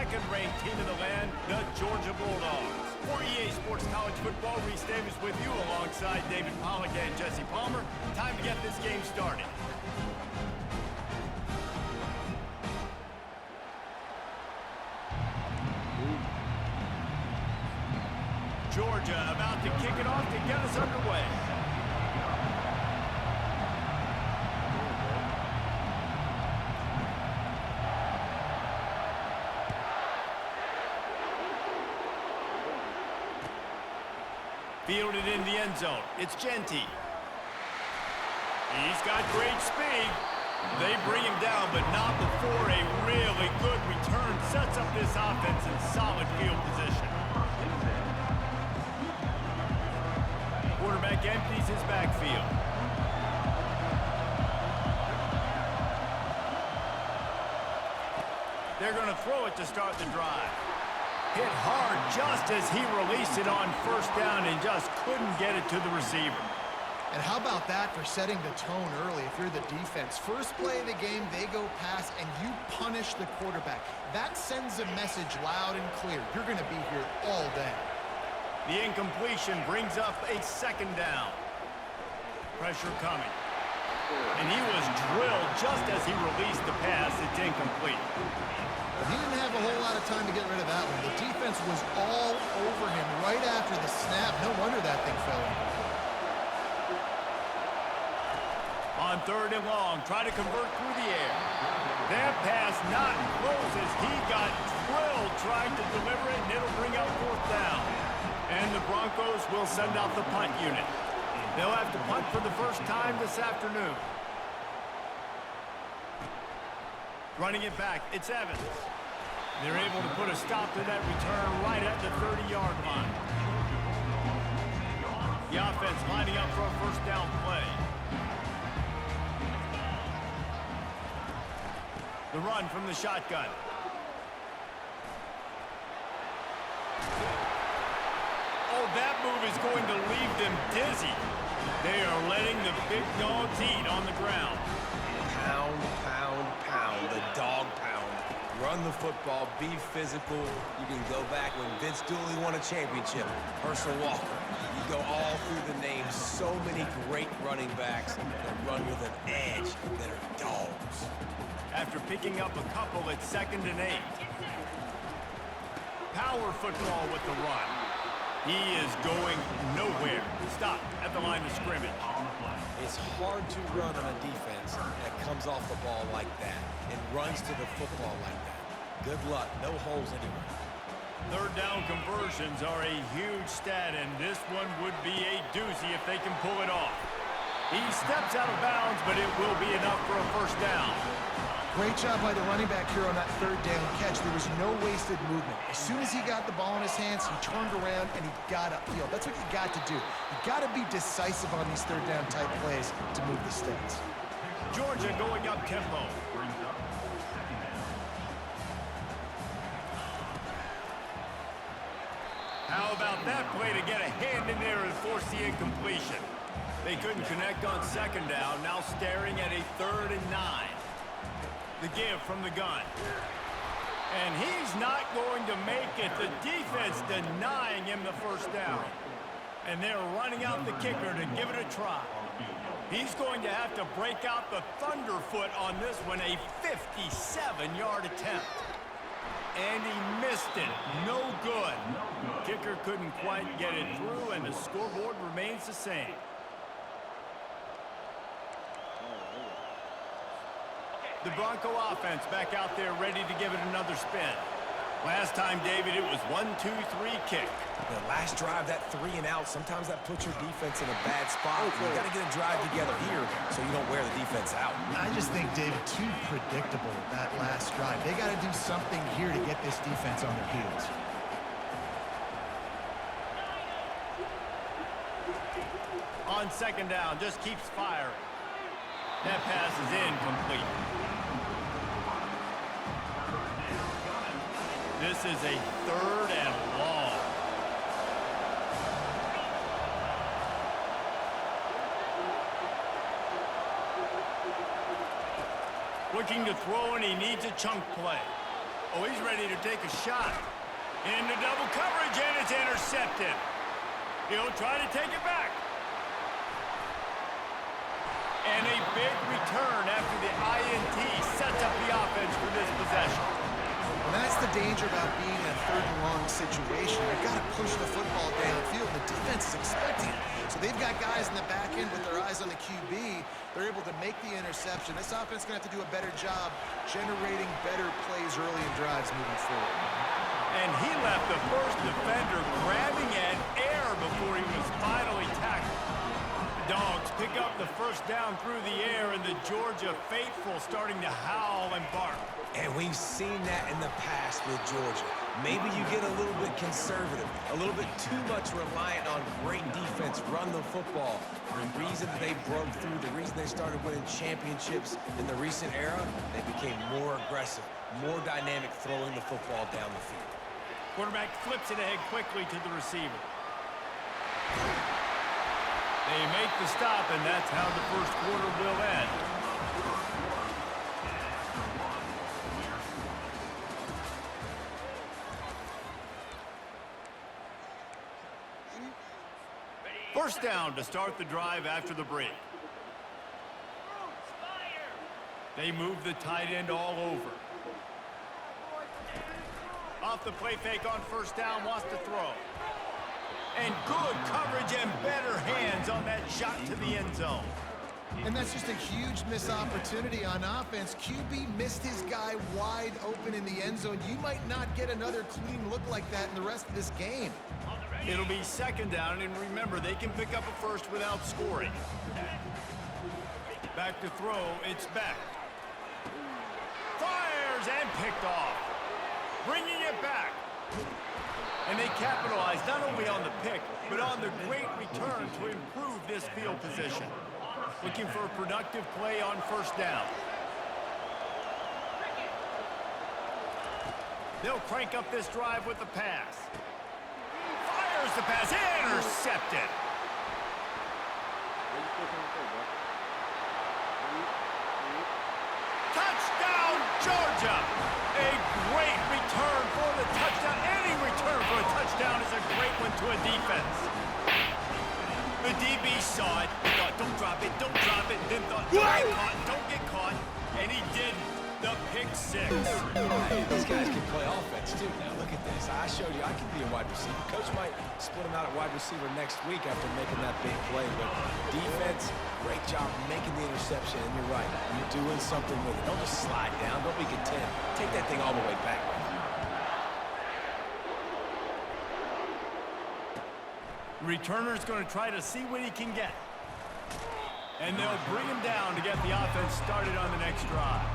second-ranked team in the land, the Georgia Bulldogs. For EA Sports College Football, Reese Davis with you alongside David Pollack and Jesse Palmer. Time to get this game started. Georgia about to kick it off to get us underway. Fielded in the end zone. It's Genty. He's got great speed. They bring him down, but not before a really good return sets up this offense in solid field position. Quarterback empties his backfield. They're going to throw it to start the drive. Hit hard just as he released it on first down and just couldn't get it to the receiver. And how about that for setting the tone early if you're the defense? First play of the game, they go pass, and you punish the quarterback. That sends a message loud and clear. You're going to be here all day. The incompletion brings up a second down. Pressure coming. And he was drilled just as he released the pass. It's incomplete. He didn't have a whole lot of time to get rid of that one. The defense was all over him right after the snap. No wonder that thing fell in. On third and long, try to convert through the air. That pass not close as he got drilled trying to deliver it, and it'll bring out fourth down. And the Broncos will send out the punt unit. They'll have to punt for the first time this afternoon. Running it back, it's Evans. They're able to put a stop to that return right at the 30-yard line. The offense lining up for a first down play. The run from the shotgun. Oh, that move is going to leave them dizzy. They are letting the big dogs eat on the ground. Pound, pound, pound, the dog pound. Run the football, be physical. You can go back when Vince Dooley won a championship. Herschel Walker. You go all through the names. So many great running backs that run with an edge that are dogs. After picking up a couple, it's 2nd and 8. Power football with the run. He is going nowhere. Stop at the line of scrimmage. It's hard to run on a defense that comes off the ball like that and runs to the football like that. Good luck. No holes anywhere. Third down conversions are a huge stat, and this one would be a doozy if they can pull it off. He steps out of bounds, but it will be enough for a first down. Great job by the running back here on that third down catch. There was no wasted movement. As soon as he got the ball in his hands, he turned around and he got upfield. That's what you got to do. You got to be decisive on these third down type plays to move the sticks. Georgia going up tempo. How about that play to get a hand in there and force the incompletion? They couldn't connect on second down, now staring at a 3rd and 9. The give from the gun. And he's not going to make it. The defense denying him the first down. And they're running out the kicker to give it a try. He's going to have to break out the thunderfoot on this one, a 57-yard attempt. And he missed it. No good. Kicker couldn't quite get it through, and the scoreboard remains the same. The Bronco offense back out there ready to give it another spin. Last time, David, it was 1-2-3 kick. The last drive, that 3 and out, sometimes that puts your defense in a bad spot. You got to get a drive together here so you don't wear the defense out. I just think, David, too predictable that last drive. They got to do something here to get this defense on their heels. On second down, just keeps firing. That pass is incomplete. This is a 3rd and long. Looking to throw, and he needs a chunk play. Oh, he's ready to take a shot. Into double coverage, and it's intercepted. He'll try to take it back. And a big return after the INT sets up the offense for this possession. And that's the danger about being in a third and long situation. You've got to push the football downfield. The defense is expecting it. So they've got guys in the back end with their eyes on the QB. They're able to make the interception. This offense is going to have to do a better job generating better plays early in drives moving forward. And he left the first defender grabbing at air before he was finally tackled. The Dogs pick up the first down through the air, and the Georgia faithful starting to howl and bark. And we've seen that in the past with Georgia. Maybe you get a little bit conservative, a little bit too much reliant on great defense, run the football. The reason they broke through, the reason they started winning championships in the recent era, they became more aggressive, more dynamic throwing the football down the field. Quarterback flips it ahead quickly to the receiver. They make the stop, and that's how the first quarter will end. First down to start the drive after the break. They move the tight end all over. Off the play fake on first down, wants to throw. And good coverage and better hands on that shot to the end zone. And that's just a huge missed opportunity on offense. QB missed his guy wide open in the end zone. You might not get another clean look like that in the rest of this game. It'll be second down, and remember, they can pick up a first without scoring. Back to throw, it's back. Fires and picked off. Bringing it back. And they capitalize not only on the pick, but on the great return to improve this field position. Looking for a productive play on first down. They'll crank up this drive with the pass. Fires the pass, intercepted. Touchdown, Georgia! A great return for the touchdown. Any return for a touchdown is a great one to a defense. The DB saw it, he thought, don't drop it, then thought, don't get caught, and he didn't. The pick six. Hey, these guys can play offense, too. Now, look at this. I showed you I can be a wide receiver. Coach might split him out at wide receiver next week after making that big play. But defense, great job making the interception. And you're right. You're doing something with it. Don't just slide down. Don't be content. Take that thing all the way back. Returner's going to try to see what he can get. And they'll bring him down to get the offense started on the next drive.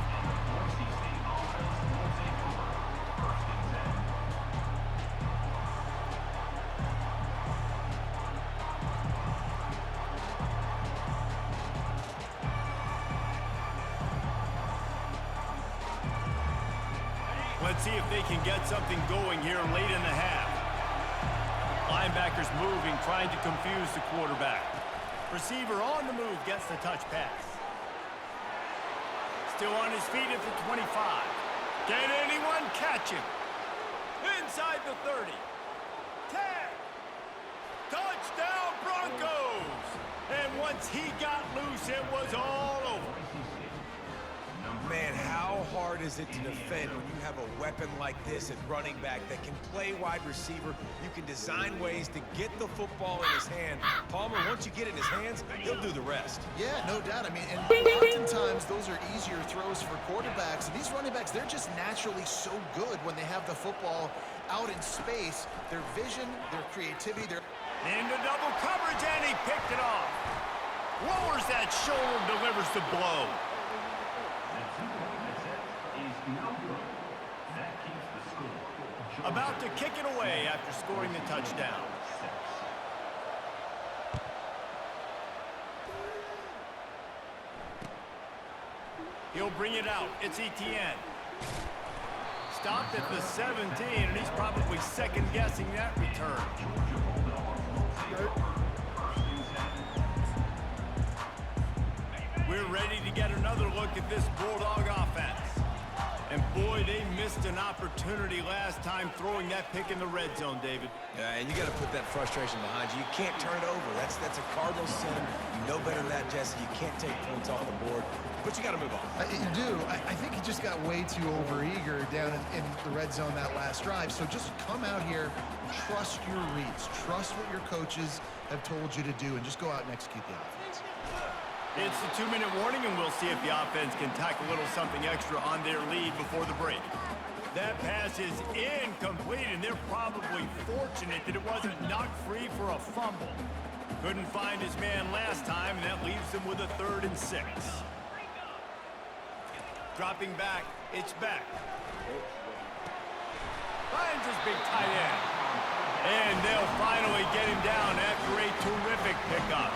Let's see if they can get something going here late in the half. Linebackers moving, trying to confuse the quarterback. Receiver on the move, gets the touch pass. Still on his feet at the 25. Can anyone catch him? Inside the 30. 10. Touchdown, Broncos! And once he got loose, it was all over. Man, how hard is it to defend when you have a weapon like this at running back that can play wide receiver? You can design ways to get the football in his hand. Palmer, once you get it in his hands, he'll do the rest. Yeah, no doubt. I mean, and oftentimes those are easier throws for quarterbacks. And these running backs, they're just naturally so good when they have the football out in space. Their vision, their creativity, their... Into double coverage, and he picked it off. Lowers that shoulder, delivers the blow. About to kick it away after scoring the touchdown. He'll bring it out. It's Etienne. Stopped at the 17, and he's probably second-guessing that return. We're ready to get another look at this Bulldog offense. And boy, they missed an opportunity last time throwing that pick in the red zone, David. Yeah, and you got to put that frustration behind you. You can't turn it over. That's a Cardinal sin. You know better than that, Jesse. You can't take points off the board, but you got to move on. You do. I think he just got way too overeager down in the red zone that last drive. So just come out here, trust your reads, trust what your coaches have told you to do, and just go out and execute the offense. It's a 2-minute warning, and we'll see if the offense can tack a little something extra on their lead before the break. That pass is incomplete, and they're probably fortunate that it wasn't knocked free for a fumble. Couldn't find his man last time, and that leaves them with a 3rd and 6. Dropping back, it's back. Finds his big tight end. And they'll finally get him down after a terrific pickup.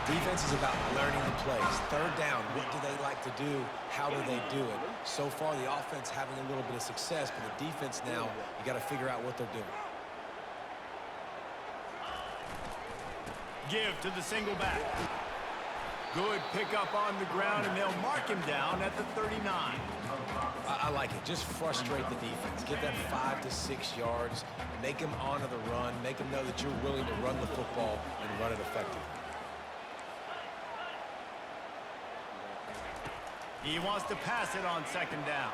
Defense is about learning the plays. 3rd down, what do they like to do? How do they do it? So far, the offense having a little bit of success, but the defense now, you got to figure out what they're doing. Give to the single back. Good pickup on the ground, and they'll mark him down at the 39. I like it. Just frustrate the defense. Get that 5 to 6 yards. Make them honor the run. Make them know that you're willing to run the football and run it effectively. He wants to pass it on 2nd down.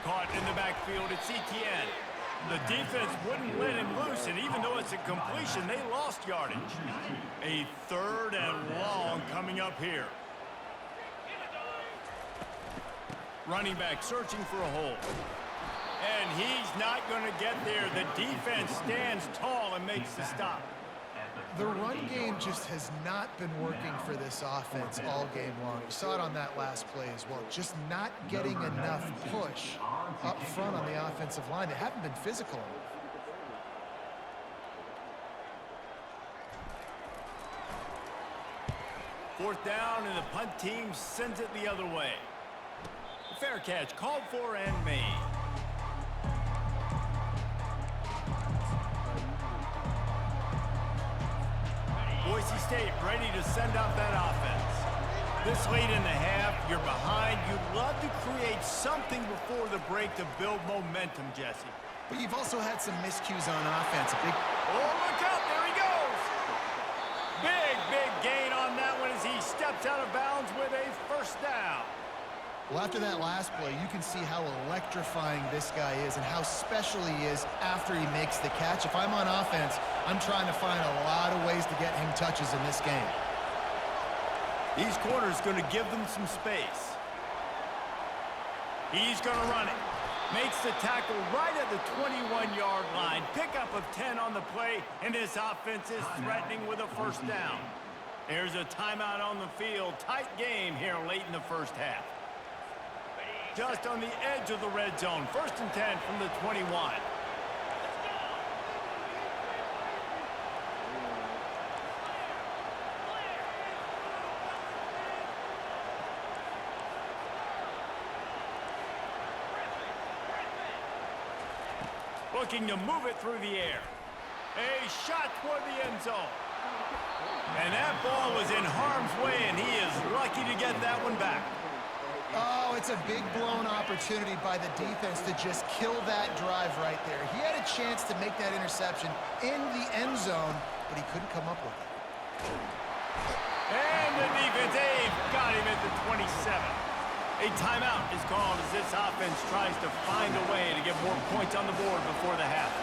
Caught in the backfield, it's ETN. The defense wouldn't let him loose, and even though it's a completion, they lost yardage. A 3rd and long coming up here. Running back searching for a hole. And he's not going to get there. The defense stands tall and makes the stop. The run game just has not been working for this offense all game long. You saw it on that last play as well. Just not getting enough push up front on the offensive line. They haven't been physical enough. 4th down, and the punt team sends it the other way. Fair catch called for and made. Boise State ready to send out that offense. This late in the half, you're behind. You'd love to create something before the break to build momentum, Jesse. But you've also had some miscues on offense. Oh, look out, there he goes! Big gain on that one as he steps out of bounds with a 1st down. Well, after that last play, you can see how electrifying this guy is and how special he is after he makes the catch. If I'm on offense, I'm trying to find a lot of ways to get him touches in this game. These corners going to give them some space. He's going to run it. Makes the tackle right at the 21-yard line. Pickup of 10 on the play, and this offense is threatening with a 1st down. There's a timeout on the field. Tight game here late in the 1st half. Just on the edge of the red zone. 1st and 10 from the 21. Looking to move it through the air. A shot toward the end zone. And that ball was in harm's way, and he is lucky to get that one back. Oh, it's a big blown opportunity by the defense to just kill that drive right there. He had a chance to make that interception in the end zone, but he couldn't come up with it. And the defense, they've got him at the 27. A timeout is called as this offense tries to find a way to get more points on the board before the half.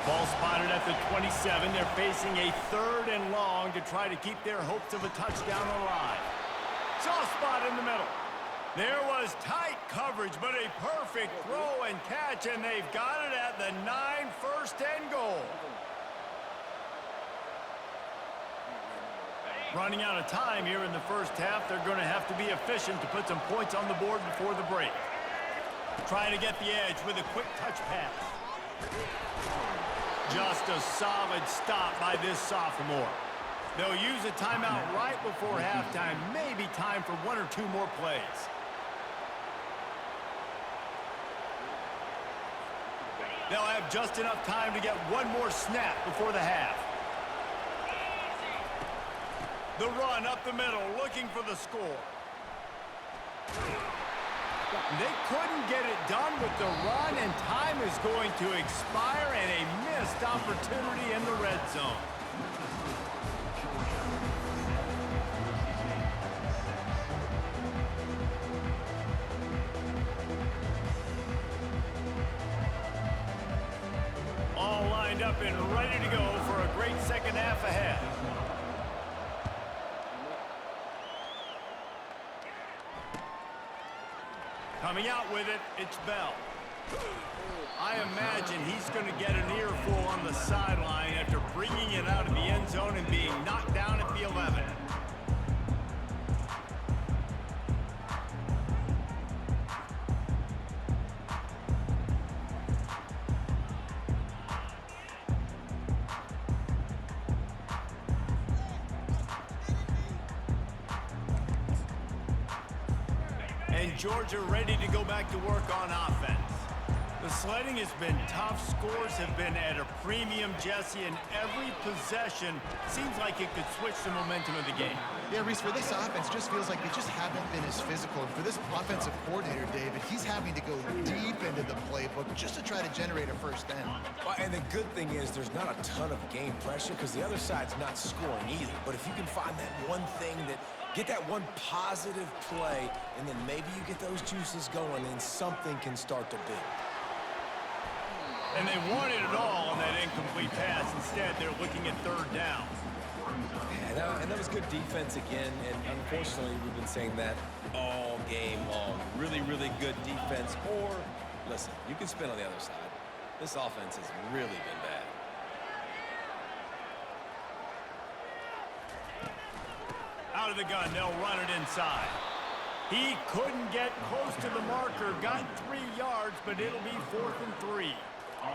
Ball spotted at the 27. They're facing a 3rd and long to try to keep their hopes of a touchdown alive. Soft spot in the middle. There was tight coverage, but a perfect throw and catch, and they've got it at the 9, 1st and goal. Running out of time here in the 1st half, they're going to have to be efficient to put some points on the board before the break. Trying to get the edge with a quick touch pass. Just a solid stop by this sophomore. They'll use a timeout right before halftime. Maybe time for 1 or 2 more plays. They'll have just enough time to get 1 more snap before the half. The run up the middle, looking for the score. They couldn't get it done with the run, and time is going to expire, and a missed opportunity in the red zone. All lined up and ready to go for a great second half ahead. Coming out with it, it's Bell. I imagine he's going to get an earful on the sideline after bringing it out of the end zone and being knocked down at the 11. And Georgia ready to go back to work on offense. The sledding has been tough. Scores have been at a premium, Jesse, and every possession seems like it could switch the momentum of the game. Yeah, Reese, for this offense, just feels like they just haven't been as physical. And for this offensive coordinator, David, he's having to go deep into the playbook just to try to generate a first down. Well, and the good thing is there's not a ton of game pressure because the other side's not scoring either. But if you can find that one thing that get that one positive play, and then maybe you get those juices going, and something can start to build. And they wanted it all on that incomplete pass. Instead, they're looking at third down. Yeah, and that was good defense again, and unfortunately, we've been saying that all game long. Really, really good defense. Or, listen, you can spin on the other side. This offense has really been bad. Out of the gun, they'll run it inside. He couldn't get close to the marker, got 3 yards, but it'll be 4th and 3.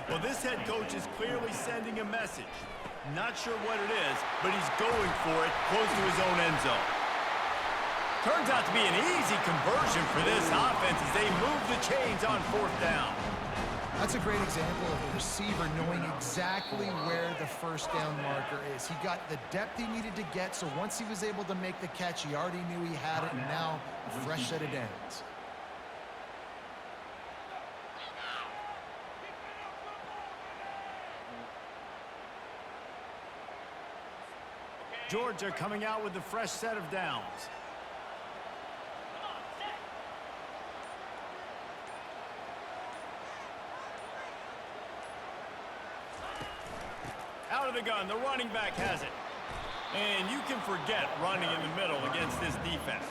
Well, this head coach is clearly sending a message. Not sure what it is, but he's going for it close to his own end zone. Turns out to be an easy conversion for this offense as they move the chains on 4th down. That's a great example of a receiver knowing exactly where the first down marker is. He got the depth he needed to get, so once he was able to make the catch, he already knew he had it, and now a fresh set of downs. Georgia coming out with a fresh set of downs. Out of the gun, the running back has it. And you can forget running in the middle against this defense.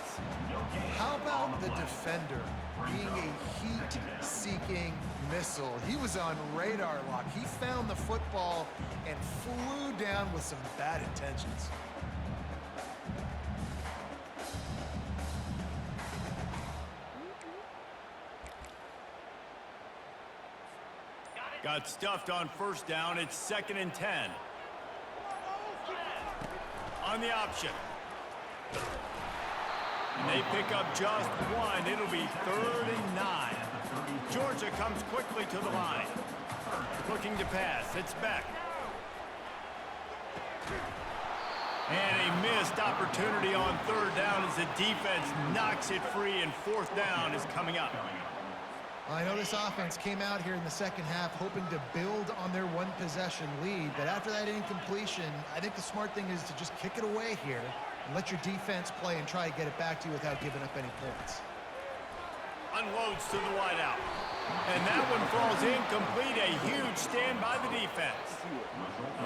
How about the defender being a heat-seeking missile? He was on radar lock. He found the football and flew down with some bad intentions. Got stuffed on first down. It's 2nd and 10. On the option. And they pick up just 1. It'll be 3rd and 9. Georgia comes quickly to the line. Looking to pass. It's Beck. And a missed opportunity on 3rd down as the defense knocks it free, and 4th down is coming up. I know this offense came out here in the second half hoping to build on their one-possession lead, but after that incompletion, I think the smart thing is to just kick it away here and let your defense play and try to get it back to you without giving up any points. Unloads to the wideout. And that one falls incomplete. A huge stand by the defense.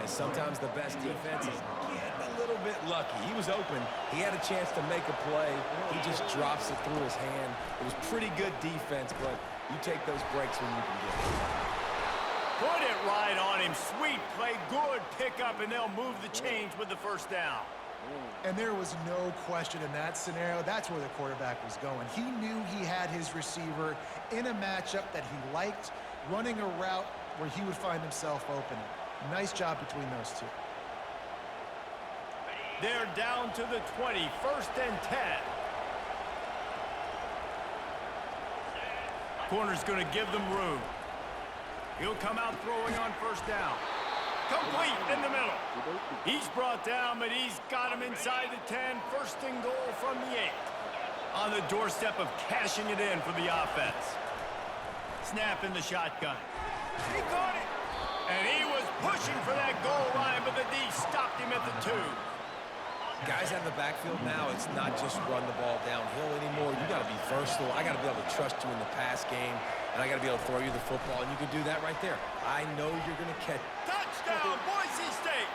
And sometimes the best defense is getting a little bit lucky. He was open. He had a chance to make a play. He just drops it through his hand. It was pretty good defense, but you take those breaks when you can get it. Put it right on him. Sweet play. Good pickup, and they'll move the chains with the first down. And there was no question in that scenario. That's where the quarterback was going. He knew he had his receiver in a matchup that he liked, running a route where he would find himself open. Nice job between those two. They're down to the 20, 1st and 10. Corner's going to give them room. He'll come out throwing on first down. Complete in the middle. He's brought down, but he's got him inside the 10. 1st and goal from the 8. On the doorstep of cashing it in for the offense. Snap in the shotgun. He caught it. And he was pushing for that goal line, but the D stopped him at the 2. Guys out of the backfield now, it's not just run the ball downhill anymore. You got to be versatile. I got to be able to trust you in the pass game, and I got to be able to throw you the football, and you can do that right there. I know you're going to catch. Touchdown, Boise State!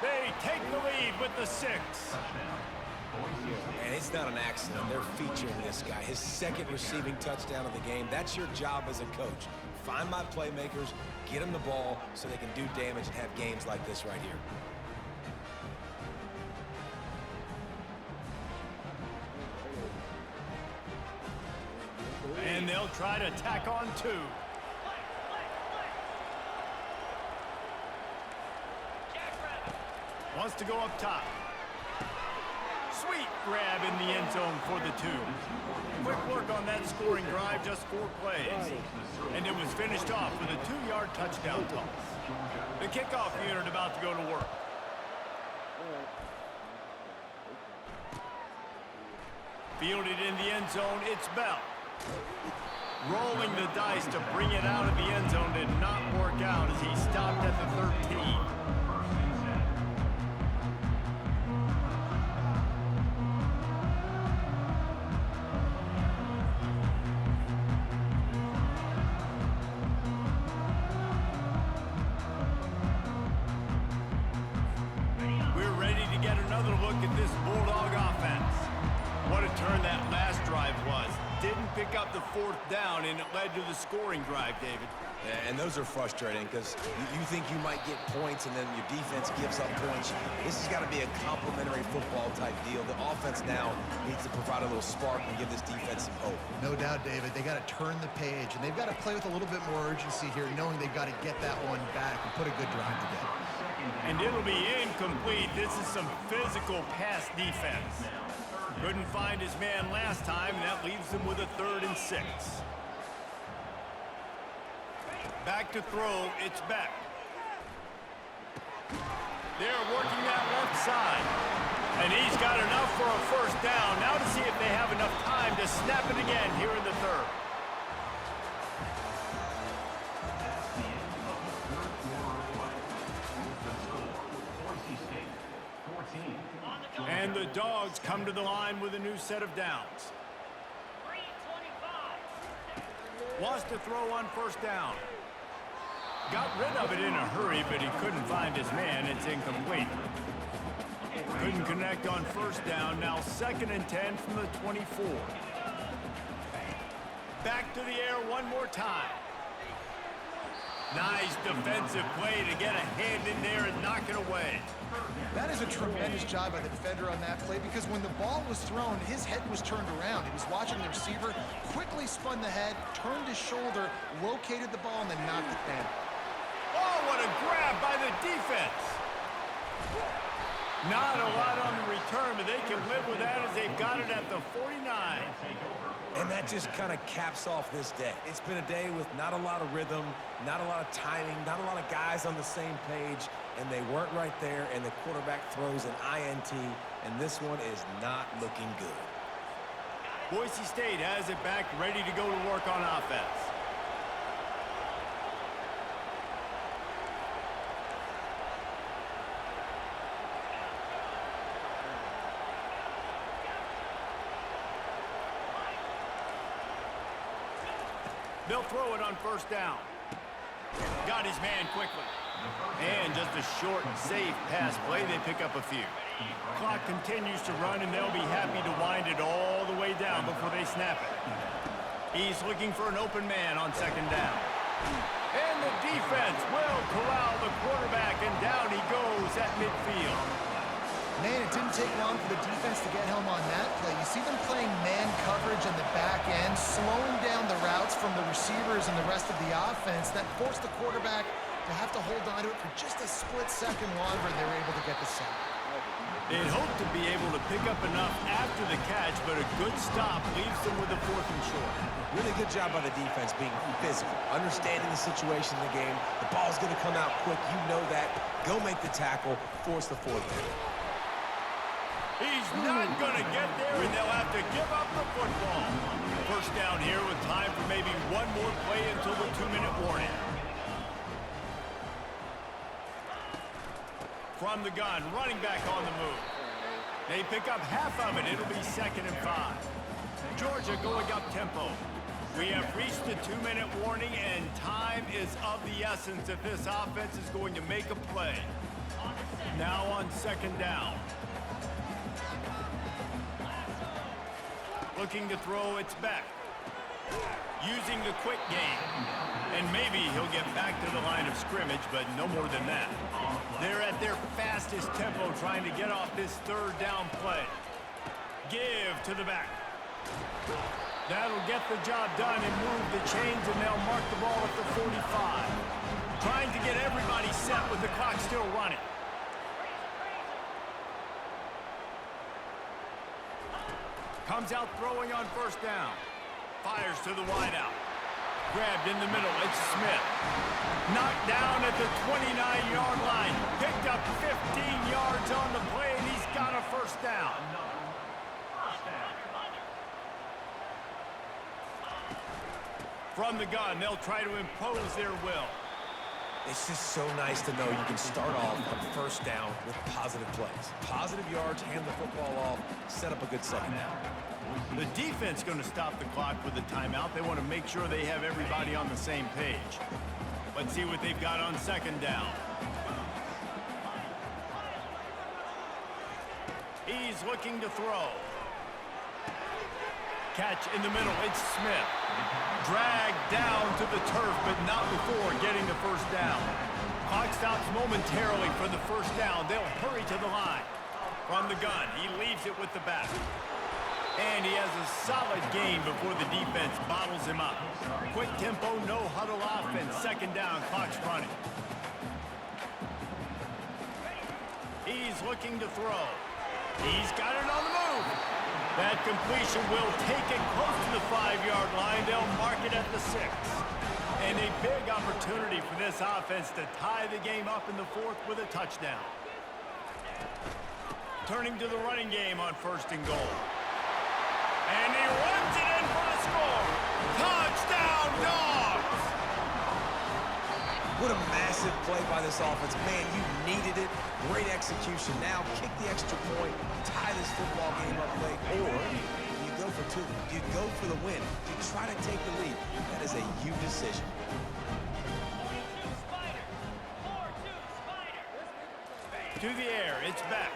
They take the lead with the 6. And it's not an accident. They're featuring this guy. His second receiving touchdown of the game. That's your job as a coach. Find my playmakers, get them the ball so they can do damage and have games like this right here. And they'll try to tack on 2. Wants to go up top. Sweet grab in the end zone for the 2. Quick work on that scoring drive, just 4 plays. And it was finished off with a 2-yard touchdown toss. The kickoff unit about to go to work. Fielded in the end zone, it's Bell. Rolling the dice to bring it out of the end zone did not work out as he stopped at the 13. We're ready to get another look at this Bulldog offense. What a turn that last drive was. Didn't pick up the 4th down, and it led to the scoring drive, David. Yeah, and those are frustrating because you think you might get points and then your defense gives up points. This has got to be a complementary football type deal. The offense now needs to provide a little spark and give this defense some hope. No doubt, David. They got to turn the page, and they've got to play with a little bit more urgency here, knowing they've got to get that one back and put a good drive together. And it'll be incomplete. This is some physical pass defense. Couldn't find his man last time, and that leaves him with a 3rd and 6. Back to throw, it's Beck. They're working that left side. And he's got enough for a 1st down. Now to see if they have enough time to snap it again here in the 3rd. And the Dogs come to the line with a new set of downs. Wants to throw on 1st down. Got rid of it in a hurry, but he couldn't find his man. It's incomplete. Couldn't connect on 1st down. Now 2nd and 10 from the 24. Back to the air one more time. Nice defensive play to get a hand in there and knock it away. That is a tremendous job by the defender on that play because when the ball was thrown, his head was turned around. He was watching the receiver, quickly spun the head, turned his shoulder, located the ball, and then knocked it down. Oh, what a grab by the defense. Not a lot on the return, but they can live with that as they've got it at the 49. And that just kind of caps off this day. It's been a day with not a lot of rhythm, not a lot of timing, not a lot of guys on the same page, and they weren't right there, and the quarterback throws an INT, and this one is not looking good. Boise State has it back, ready to go to work on offense. They'll throw it on 1st down. Got his man quickly. And just a short, safe pass play. They pick up a few. Clock continues to run, and they'll be happy to wind it all the way down before they snap it. He's looking for an open man on 2nd down. And the defense will corral the quarterback, and down he goes at midfield. Man, it didn't take long for the defense to get home on that play. You see them playing man coverage in the back end, slowing down the routes from the receivers and the rest of the offense. That forced the quarterback to have to hold on to it for just a split second longer, and they were able to get the sack. They'd hoped to be able to pick up enough after the catch, but a good stop leaves them with a 4th and short. Really good job by the defense being physical, understanding the situation in the game. The ball's going to come out quick. You know that. Go make the tackle, force the 4th down. He's not going to get there, and they'll have to give up the football. First down here with time for maybe one more play until the 2-minute warning. From the gun, running back on the move. They pick up half of it. It'll be 2nd and 5. Georgia going up tempo. We have reached the 2-minute warning, and time is of the essence if this offense is going to make a play. Now on 2nd down. Looking to throw, it's back. Using the quick game. And maybe he'll get back to the line of scrimmage, but no more than that. They're at their fastest tempo trying to get off this 3rd down play. Give to the back. That'll get the job done and move the chains, and they'll mark the ball at the 45. Trying to get everybody set with the clock still running. Comes out throwing on 1st down. Fires to the wideout. Grabbed in the middle, it's Smith. Knocked down at the 29-yard line. Picked up 15 yards on the play, and he's got a 1st down. From the gun, they'll try to impose their will. It's just so nice to know you can start off on 1st down with positive plays. Positive yards, hand the football off, set up a good 2nd down. The defense going to stop the clock with a timeout. They want to make sure they have everybody on the same page. Let's see what they've got on 2nd down. He's looking to throw. Catch in the middle, it's Smith. Dragged down to the turf, but not before getting the 1st down. Clock stops momentarily for the 1st down. They'll hurry to the line. From the gun, he leaves it with the back. And he has a solid gain before the defense bottles him up. Quick tempo, no huddle offense. 2nd down, clock's running. He's looking to throw. He's got it on the move. That completion will take it close to the 5-yard line. They'll mark it at the 6. And a big opportunity for this offense to tie the game up in the 4th with a touchdown. Turning to the running game on 1st and goal. And he runs it in for the score. Touchdown, Dogs! What a massive play by this offense. Man, you needed it. Great execution. Now kick the extra point, tie this football game up late, or you go for 2. You go for the win. You try to take the lead. That is a you decision. To the air, it's back.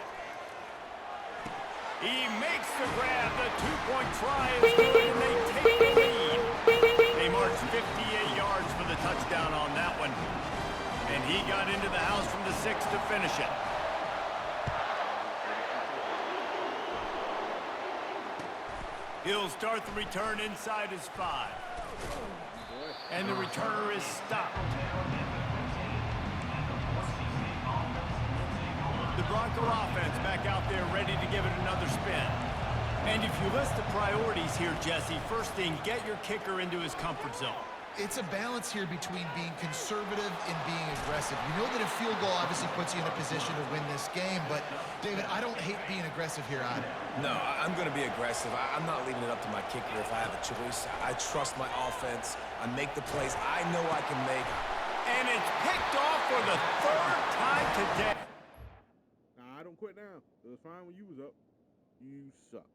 He makes the grab. The 2-point try is good, and they take the lead. They march 58 yards for the touchdown on that one. And he got into the house from the 6 to finish it. He'll start the return inside his 5. And the returner is stopped. The Bronco offense back out there ready to give it another spin. And if you list the priorities here, Jesse, first thing, get your kicker into his comfort zone. It's a balance here between being conservative and being aggressive. You know that a field goal obviously puts you in a position to win this game, but, David, I don't hate being aggressive here either. No, I'm going to be aggressive. I'm not leaving it up to my kicker if I have a choice. I trust my offense. I make the plays I know I can make. And it's picked off for the 3rd time today. Nah, I don't quit now. It was fine when you was up. You suck.